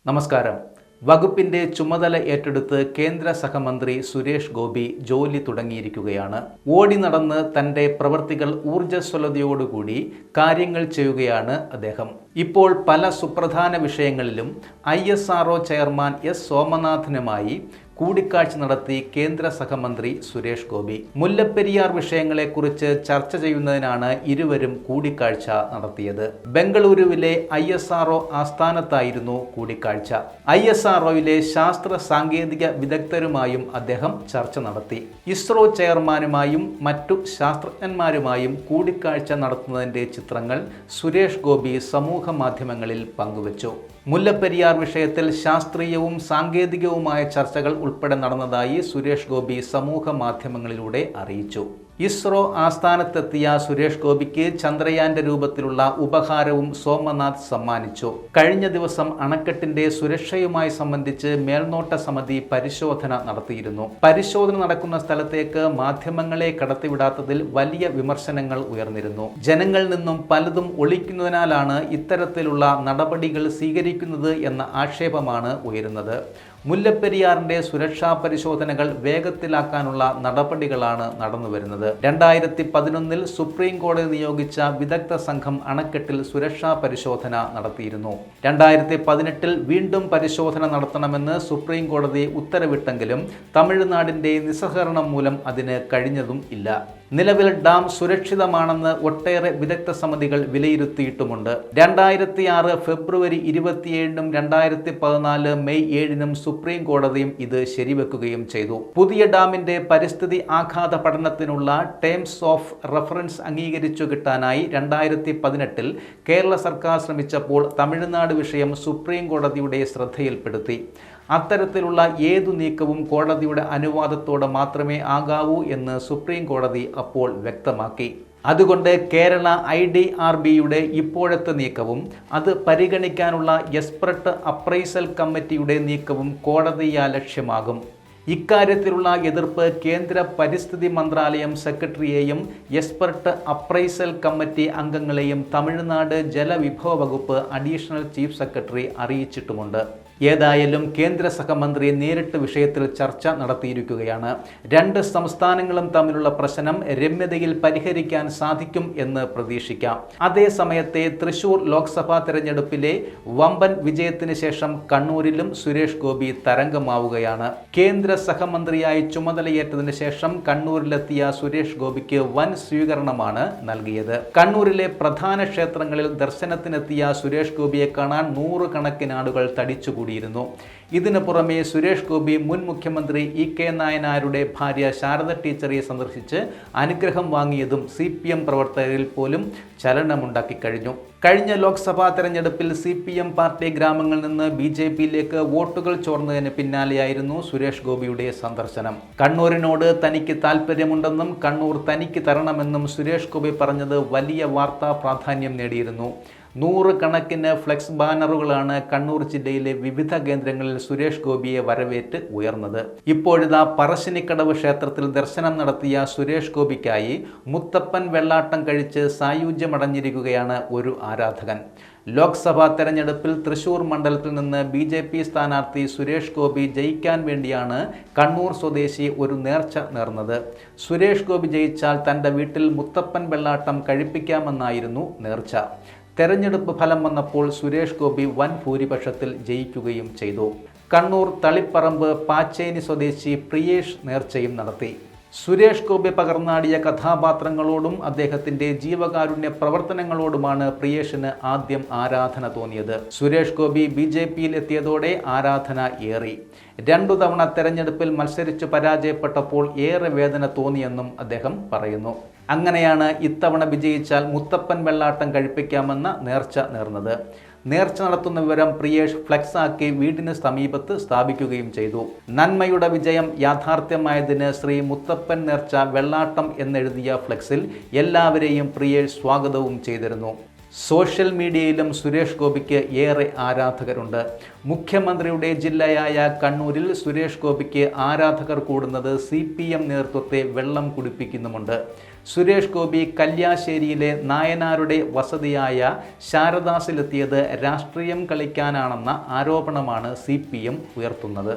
നമസ്കാരം. വകുപ്പിന്റെ ചുമതല ഏറ്റെടുത്ത് കേന്ദ്ര സഹമന്ത്രി സുരേഷ് ഗോപി ജോലി തുടങ്ങിയിരിക്കുകയാണ്. ഓടി നടന്ന് തന്റെ പ്രവൃത്തികൾ ഊർജ്ജസ്വലതയോടുകൂടി കാര്യങ്ങൾ ചെയ്യുകയാണ് അദ്ദേഹം. ഇപ്പോൾ പല സുപ്രധാന വിഷയങ്ങളിലും ISRO ചെയർമാൻ S സോമനാഥനുമായി കൂടിക്കാഴ്ച നടത്തി കേന്ദ്ര സഹമന്ത്രി സുരേഷ് ഗോപി. മുല്ലപ്പെരിയാർ വിഷയങ്ങളെക്കുറിച്ച് ചർച്ച ചെയ്യുന്നതിനാണ് ഇരുവരും കൂടിക്കാഴ്ച നടത്തിയത്. ബംഗളൂരുവിലെ ISRO ആസ്ഥാനത്തായിരുന്നു കൂടിക്കാഴ്ച. ISROയിലെ ശാസ്ത്ര സാങ്കേതിക വിദഗ്ധരുമായും അദ്ദേഹം ചർച്ച നടത്തി. ഇസ്രോ ചെയർമാനുമായും മറ്റു ശാസ്ത്രജ്ഞന്മാരുമായും കൂടിക്കാഴ്ച നടത്തുന്നതിന്റെ ചിത്രങ്ങൾ സുരേഷ് ഗോപി സമൂഹ മാധ്യമങ്ങളിൽ പങ്കുവച്ചു. മുല്ലപ്പെരിയാർ വിഷയത്തിൽ ശാസ്ത്രീയവും സാങ്കേതികവുമായ ചർച്ചകൾ ഉൾപ്പെടെ നടന്നതായി സുരേഷ് ഗോപി സമൂഹ മാധ്യമങ്ങളിലൂടെ അറിയിച്ചു. ഇസ്രോ ആസ്ഥാനത്തെത്തിയ സുരേഷ് ഗോപിക്ക് ചന്ദ്രയാന്റെ രൂപത്തിലുള്ള ഉപഹാരവും സോമനാഥ് സമ്മാനിച്ചു. കഴിഞ്ഞ ദിവസം അണക്കെട്ടിന്റെ സുരക്ഷയുമായി സംബന്ധിച്ച് മേൽനോട്ട സമിതി പരിശോധന നടത്തിയിരുന്നു. പരിശോധന നടക്കുന്ന സ്ഥലത്തേക്ക് മാധ്യമങ്ങളെ കടത്തിവിടാത്തതിൽ വലിയ വിമർശനങ്ങൾ ഉയർന്നിരുന്നു. ജനങ്ങളിൽ നിന്നും പലതും ഒളിക്കുന്നതിനാലാണ് ഇത്തരത്തിലുള്ള നടപടികൾ സ്വീകരിക്കുന്നത് എന്ന ആക്ഷേപമാണ് ഉയരുന്നത്. മുല്ലപ്പെരിയാറിന്റെ സുരക്ഷാ പരിശോധനകൾ വേഗത്തിലാക്കാനുള്ള നടപടികളാണ് നടന്നുവരുന്നത്. 2011 സുപ്രീം കോടതി നിയോഗിച്ച വിദഗ്ധ സംഘം അണക്കെട്ടിൽ സുരക്ഷാ പരിശോധന നടത്തിയിരുന്നു. 2018 വീണ്ടും പരിശോധന നടത്തണമെന്ന് സുപ്രീം കോടതി ഉത്തരവിട്ടെങ്കിലും തമിഴ്നാടിന്റെ നിസ്സഹകരണം മൂലം അതിന് കഴിഞ്ഞതും ഇല്ല. നിലവിൽ ഡാം സുരക്ഷിതമാണെന്ന് ഒട്ടേറെ വിദഗ്ധ സമിതികൾ വിലയിരുത്തിയിട്ടുമുണ്ട്. 2006 ഫെബ്രുവരി 27 2014 മെയ് 7 സുപ്രീം കോടതിയും ഇത് ശരിവെക്കുകയും ചെയ്തു. പുതിയ ഡാമിന്റെ പരിസ്ഥിതി ആഘാത പഠനത്തിനുള്ള ടേംസ് ഓഫ് റഫറൻസ് അംഗീകരിച്ചു കിട്ടാനായി 2018 കേരള സർക്കാർ ശ്രമിച്ചപ്പോൾ തമിഴ്നാട് വിഷയം സുപ്രീം കോടതിയുടെ ശ്രദ്ധയിൽപ്പെടുത്തി. അത്തരത്തിലുള്ള ഏതു നീക്കവും കോടതിയുടെ അനുവാദത്തോടെ മാത്രമേ ആകാവൂ എന്ന് സുപ്രീം കോടതി അപ്പോൾ വ്യക്തമാക്കി. അതുകൊണ്ട് കേരള IDRBയുടെ ഇപ്പോഴത്തെ നീക്കവും അത് പരിഗണിക്കാനുള്ള എക്സ്പെർട്ട് അപ്രൈസൽ കമ്മിറ്റിയുടെ നീക്കവും കോടതിയലക്ഷ്യമാകും. ഇക്കാര്യത്തിലുള്ള എതിർപ്പ് കേന്ദ്ര പരിസ്ഥിതി മന്ത്രാലയം സെക്രട്ടറിയെയും എക്സ്പെർട്ട് അപ്രൈസൽ കമ്മിറ്റി അംഗങ്ങളെയും തമിഴ്നാട് ജലവിഭവ വകുപ്പ് അഡീഷണൽ ചീഫ് സെക്രട്ടറി അറിയിച്ചിട്ടുമുണ്ട്. ഏതായാലും കേന്ദ്ര സഹമന്ത്രി നേരിട്ട് വിഷയത്തിൽ ചർച്ച നടത്തിയിരിക്കുകയാണ്. രണ്ട് സംസ്ഥാനങ്ങളും തമ്മിലുള്ള പ്രശ്നം രമ്യതയിൽ പരിഹരിക്കാൻ സാധിക്കും എന്ന് പ്രതീക്ഷിക്കാം. അതേസമയത്തെ തൃശൂർ ലോക്സഭാ തെരഞ്ഞെടുപ്പിലെ വമ്പൻ വിജയത്തിന് ശേഷം കണ്ണൂരിലും സുരേഷ് ഗോപി തരംഗമാവുകയാണ്. കേന്ദ്ര സഹമന്ത്രിയായി ചുമതലയേറ്റതിന് ശേഷം കണ്ണൂരിലെത്തിയ സുരേഷ് ഗോപിക്ക് വൻ സ്വീകരണമാണ് നൽകിയത്. കണ്ണൂരിലെ പ്രധാന ക്ഷേത്രങ്ങളിൽ ദർശനത്തിനെത്തിയ സുരേഷ് ഗോപിയെ കാണാൻ നൂറുകണക്കിന് ആളുകൾ തടിച്ചുകൂടി. ഇതിനു പുറമെ സുരേഷ് ഗോപി മുൻ മുഖ്യമന്ത്രി EK നായനാരുടെ ഭാര്യ ശാരദ ടീച്ചറെ സന്ദർശിച്ച് അനുഗ്രഹം വാങ്ങിയതും CPM പ്രവർത്തകരിൽ പോലും ചലനമുണ്ടാക്കി കഴിഞ്ഞു. കഴിഞ്ഞ ലോക്സഭാ തെരഞ്ഞെടുപ്പിൽ CPM പാർട്ടി ഗ്രാമങ്ങളിൽ നിന്ന് BJPയിലേക്ക് വോട്ടുകൾ ചോർന്നതിന് പിന്നാലെയായിരുന്നു സുരേഷ് ഗോപിയുടെ സന്ദർശനം. കണ്ണൂരിനോട് തനിക്ക് താല്പര്യമുണ്ടെന്നും കണ്ണൂർ തനിക്ക് തരണമെന്നും സുരേഷ് ഗോപി പറഞ്ഞത് വലിയ വാർത്താ പ്രാധാന്യം നേടിയിരുന്നു. നൂറുകണക്കിന് ഫ്ലെക്സ് ബാനറുകളാണ് കണ്ണൂർ ജില്ലയിലെ വിവിധ കേന്ദ്രങ്ങളിൽ സുരേഷ് ഗോപിയെ വരവേറ്റ് ഉയർന്നത്. ഇപ്പോഴിതാ പറശ്ശിനിക്കടവ് ക്ഷേത്രത്തിൽ ദർശനം നടത്തിയ സുരേഷ് ഗോപിക്കായി മുത്തപ്പൻ വെള്ളാട്ടം കഴിച്ച് സായുജ്യമടഞ്ഞിരിക്കുകയാണ് ഒരു ആരാധകൻ. ലോക്സഭാ തെരഞ്ഞെടുപ്പിൽ തൃശൂർ മണ്ഡലത്തിൽ നിന്ന് BJP സ്ഥാനാർത്ഥി സുരേഷ് ഗോപി ജയിക്കാൻ വേണ്ടിയാണ് കണ്ണൂർ സ്വദേശി ഒരു നേർച്ച നേർന്നത്. സുരേഷ് ഗോപി ജയിച്ചാൽ തൻ്റെ വീട്ടിൽ മുത്തപ്പൻ വെള്ളാട്ടം കഴിപ്പിക്കാമെന്നായിരുന്നു നേർച്ച. തെരഞ്ഞെടുപ്പ് ഫലം വന്നപ്പോൾ സുരേഷ് ഗോപി വൻ ഭൂരിപക്ഷത്തിൽ ജയിക്കുകയും ചെയ്തു. കണ്ണൂർ തളിപ്പറമ്പ് പാച്ചേനി സ്വദേശി പ്രിയേഷ് നേർച്ചയും നടത്തി. സുരേഷ് ഗോപി പകർന്നാടിയ കഥാപാത്രങ്ങളോടും അദ്ദേഹത്തിന്റെ ജീവകാരുണ്യ പ്രവർത്തനങ്ങളോടുമാണ് പ്രിയേഷിന് ആദ്യം ആരാധന തോന്നിയത്. സുരേഷ് ഗോപി BJPയിൽ എത്തിയതോടെ ആരാധന ഏറി. 2 തവണ തെരഞ്ഞെടുപ്പിൽ മത്സരിച്ച് പരാജയപ്പെട്ടപ്പോൾ ഏറെ വേദന തോന്നിയെന്നും അദ്ദേഹം പറയുന്നു. അങ്ങനെയാണ് ഇത്തവണ വിജയിച്ചാൽ മുത്തപ്പൻ വെള്ളാട്ടം കഴിപ്പിക്കാമെന്ന നേർച്ച നേർന്നത്. നേർച്ച നടത്തുന്ന വിവരം പ്രിയേഷ് ഫ്ലെക്സാക്കി വീടിന് സമീപത്ത് സ്ഥാപിക്കുകയും ചെയ്തു. നന്മയുടെ വിജയം യാഥാർത്ഥ്യമായതിന് ശ്രീ മുത്തപ്പൻ നേർച്ച വെള്ളാട്ടം എന്നെഴുതിയ ഫ്ലെക്സിൽ എല്ലാവരെയും പ്രിയേഷ് സ്വാഗതവും ചെയ്തിരുന്നു. സോഷ്യൽ മീഡിയയിലും സുരേഷ് ഗോപിക്ക് ഏറെ ആരാധകരുണ്ട്. മുഖ്യമന്ത്രിയുടെ ജില്ലയായ കണ്ണൂരിൽ സുരേഷ് ഗോപിക്ക് ആരാധകർ കൂടുന്നത് CPM നേതൃത്വത്തെ വെള്ളം കുടിപ്പിക്കുന്നുമുണ്ട്. സുരേഷ് ഗോപി കല്യാശ്ശേരിയിലെ നായനാരുടെ വസതിയായ ശാരദാസിലെത്തിയത് രാഷ്ട്രീയം കളിക്കാനാണെന്ന ആരോപണമാണ് CPM ഉയർത്തുന്നത്.